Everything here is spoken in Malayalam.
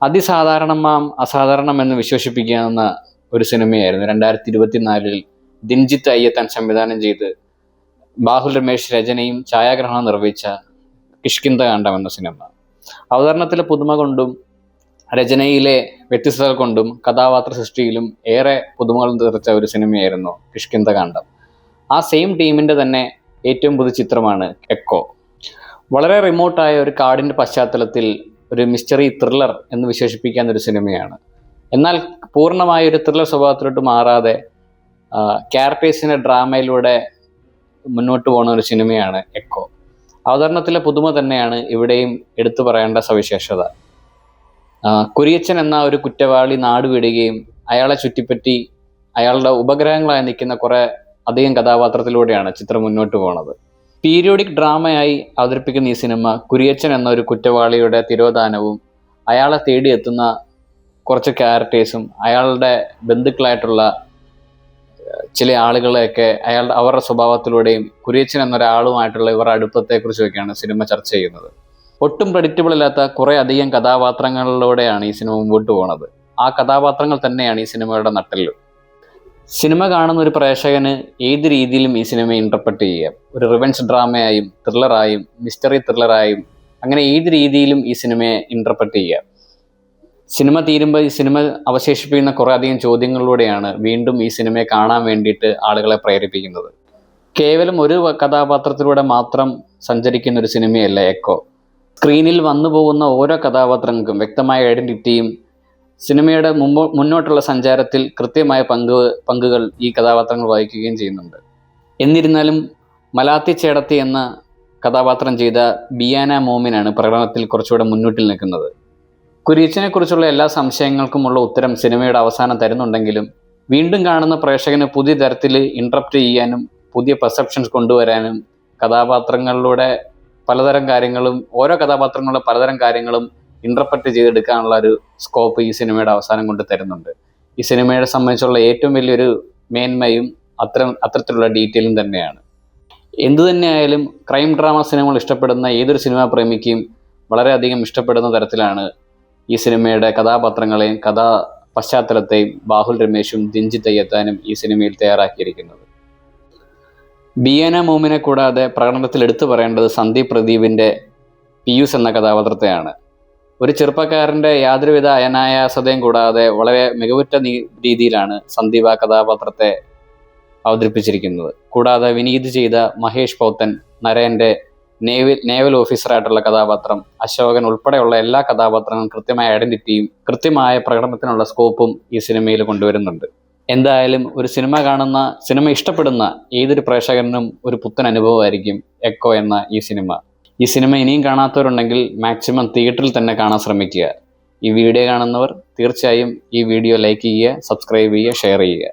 അതിസാധാരണമാം അസാധാരണം എന്ന് വിശേഷിപ്പിക്കാവുന്ന ഒരു സിനിമയായിരുന്നു 2024 ദിൻജിത്ത് അയ്യത്താൻ സംവിധാനം ചെയ്ത് ബാഹുൽ രമേശ് രചനയും ഛായാഗ്രഹണം നിർവഹിച്ച കിഷ്കിന്ധകാണ്ഡം എന്ന സിനിമ. അവതരണത്തിലെ പുതുമ കൊണ്ടും രചനയിലെ വ്യത്യസ്തത കൊണ്ടും കഥാപാത്ര സൃഷ്ടിയിലും ഏറെ പുതുമകൾ തീർച്ച ഒരു സിനിമയായിരുന്നു കിഷ്കിന്ധകാണ്ഡം. ആ സെയിം ടീമിൻ്റെ തന്നെ ഏറ്റവും പുതിയ ചിത്രമാണ് എക്കോ. വളരെ റിമോട്ടായ ഒരു കാടിൻ്റെ പശ്ചാത്തലത്തിൽ ഒരു മിസ്റ്ററി ത്രില്ലർ എന്ന് വിശേഷിപ്പിക്കാവുന്ന ഒരു സിനിമയാണ്. എന്നാൽ പൂർണ്ണമായ ഒരു ത്രില്ലർ സ്വഭാവത്തിലോട്ട് മാറാതെ ക്യാരക്ടേഴ്സിൻ്റെ ഡ്രാമയിലൂടെ മുന്നോട്ട് പോകുന്ന ഒരു സിനിമയാണ് എക്കോ. അവതരണത്തിലെ പുതുമ തന്നെയാണ് ഇവിടെയും എടുത്തു പറയേണ്ട സവിശേഷത. കുര്യച്ചൻ എന്ന ഒരു കുറ്റവാളി നാട് വിടുകയും അയാളെ ചുറ്റിപ്പറ്റി അയാളുടെ ഉപഗ്രഹങ്ങളായി നിൽക്കുന്ന കുറേ അധികം കഥാപാത്രത്തിലൂടെയാണ് ചിത്രം മുന്നോട്ട് പോകുന്നത്. പീരിയോഡിക് ഡ്രാമയായി അവതരിപ്പിക്കുന്ന ഈ സിനിമ കുര്യച്ചൻ എന്ന ഒരു കുറ്റവാളിയുടെ തിരോധാനവും അയാളെ തേടിയെത്തുന്ന കുറച്ച് ക്യാരക്ടേഴ്സും അയാളുടെ ബന്ധുക്കളായിട്ടുള്ള ചില ആളുകളെയൊക്കെ അവരുടെ സ്വഭാവത്തിലൂടെയും കുര്യച്ചൻ എന്നൊരാളുമായിട്ടുള്ള ഇവരുടെ അടുപ്പത്തെക്കുറിച്ചൊക്കെയാണ് സിനിമ ചർച്ച ചെയ്യുന്നത്. ഒട്ടും പ്രഡിക്റ്റബിൾ അല്ലാത്ത കുറേ അധികം കഥാപാത്രങ്ങളിലൂടെയാണ് ഈ സിനിമ മുമ്പോട്ട് പോകുന്നത്. ആ കഥാപാത്രങ്ങൾ തന്നെയാണ് ഈ സിനിമയുടെ നട്ടെല്ല്. സിനിമ കാണുന്ന ഒരു പ്രേക്ഷകന് ഏത് രീതിയിലും ഈ സിനിമ ഇൻ്റർപ്രറ്റ് ചെയ്യാം. ഒരു റിവെഞ്ച് ഡ്രാമയായും ത്രില്ലറായും മിസ്റ്ററി ത്രില്ലറായും അങ്ങനെ ഏത് രീതിയിലും ഈ സിനിമയെ ഇൻ്റർപ്രറ്റ് ചെയ്യാം. സിനിമ തീരുമ്പോൾ ഈ സിനിമ അവശേഷിപ്പിക്കുന്ന കുറേ അധികം ചോദ്യങ്ങളിലൂടെയാണ് വീണ്ടും ഈ സിനിമയെ കാണാൻ വേണ്ടിയിട്ട് ആളുകളെ പ്രേരിപ്പിക്കുന്നത്. കേവലം ഒരു കഥാപാത്രത്തിലൂടെ മാത്രം സഞ്ചരിക്കുന്ന ഒരു സിനിമയല്ല എക്കോ. സ്ക്രീനിൽ വന്നു പോകുന്ന ഓരോ കഥാപാത്രങ്ങൾക്കും വ്യക്തമായ ഐഡൻറ്റിറ്റിയും സിനിമയുടെ മുന്നോട്ടുള്ള സഞ്ചാരത്തിൽ കൃത്യമായ പങ്കുകൾ ഈ കഥാപാത്രങ്ങൾ വഹിക്കുകയും ചെയ്യുന്നുണ്ട്. എന്നിരുന്നാലും മലാത്തി ചേടത്തി എന്ന കഥാപാത്രം ചെയ്ത ബിയാന മോമിനാണ് പ്രകടനത്തിൽ കുറച്ചുകൂടെ മുന്നോട്ടിൽ നിൽക്കുന്നത്. കുര്യച്ചനെ കുറിച്ചുള്ള എല്ലാ സംശയങ്ങൾക്കുമുള്ള ഉത്തരം സിനിമയുടെ അവസാനം തരുന്നുണ്ടെങ്കിലും വീണ്ടും കാണുന്ന പ്രേക്ഷകന് പുതിയ തരത്തിൽ ഇൻട്രപ്റ്റ് ചെയ്യാനും പുതിയ പെർസെപ്ഷൻസ് കൊണ്ടുവരാനും കഥാപാത്രങ്ങളിലൂടെ പലതരം കാര്യങ്ങളും ഓരോ കഥാപാത്രങ്ങളുടെ പലതരം കാര്യങ്ങളും ഇൻട്രപ്രറ്റ് ചെയ്തെടുക്കാനുള്ള ഒരു സ്കോപ്പ് ഈ സിനിമയുടെ അവസാനം കൊണ്ട് തരുന്നുണ്ട്. ഈ സിനിമയെ സംബന്ധിച്ചുള്ള ഏറ്റവും വലിയൊരു മേന്മയും അത്തരത്തിലുള്ള ഡീറ്റെയിലും തന്നെയാണ്. എന്തു തന്നെയായാലും ക്രൈം ഡ്രാമ സിനിമകൾ ഇഷ്ടപ്പെടുന്ന ഏതൊരു സിനിമാ പ്രേമിക്കും വളരെയധികം ഇഷ്ടപ്പെടുന്ന തരത്തിലാണ് ഈ സിനിമയുടെ കഥാപാത്രങ്ങളെയും കഥാ പശ്ചാത്തലത്തെയും ബാഹുൽ രമേശും ദിൻജിത്ത് അയ്യത്താനും ഈ സിനിമയിൽ തയ്യാറാക്കിയിരിക്കുന്നത്. ബിയാന മോമിനെ കൂടാതെ പ്രകടനത്തിൽ എടുത്തു പറയേണ്ടത് സന്ദീപ് പ്രദീപിൻ്റെ പിയൂസ് എന്ന കഥാപാത്രത്തെയാണ്. ഒരു ചെറുപ്പക്കാരൻ്റെ യാതൊരുവിധ അനായാസതയും കൂടാതെ വളരെ മികവുറ്റ രീതിയിലാണ് സന്ദീപ് ആ കഥാപാത്രത്തെ അവതരിപ്പിച്ചിരിക്കുന്നത്. കൂടാതെ വിനീത് ചെയ്ത മഹേഷ് പോത്തൻ, നരേൻ്റെ നേവൽ ഓഫീസറായിട്ടുള്ള കഥാപാത്രം, അശോകൻ ഉൾപ്പെടെയുള്ള എല്ലാ കഥാപാത്രങ്ങളും കൃത്യമായ ഐഡൻറ്റിറ്റിയും കൃത്യമായ പ്രകടനത്തിനുള്ള സ്കോപ്പും ഈ സിനിമയിൽ കൊണ്ടുവരുന്നുണ്ട്. എന്തായാലും ഒരു സിനിമ ഇഷ്ടപ്പെടുന്ന ഏതൊരു പ്രേക്ഷകനും ഒരു പുത്തൻ അനുഭവമായിരിക്കും എക്കോ എന്ന ഈ സിനിമ. ഈ സിനിമ ഇനിയും കാണാത്തവരുണ്ടെങ്കിൽ മാക്സിമം തിയേറ്ററിൽ തന്നെ കാണാൻ ശ്രമിക്കുക. ഈ വീഡിയോ കാണുന്നവർ തീർച്ചയായും ഈ വീഡിയോ ലൈക്ക് ചെയ്യുക, സബ്സ്ക്രൈബ് ചെയ്യുക, ഷെയർ ചെയ്യുക.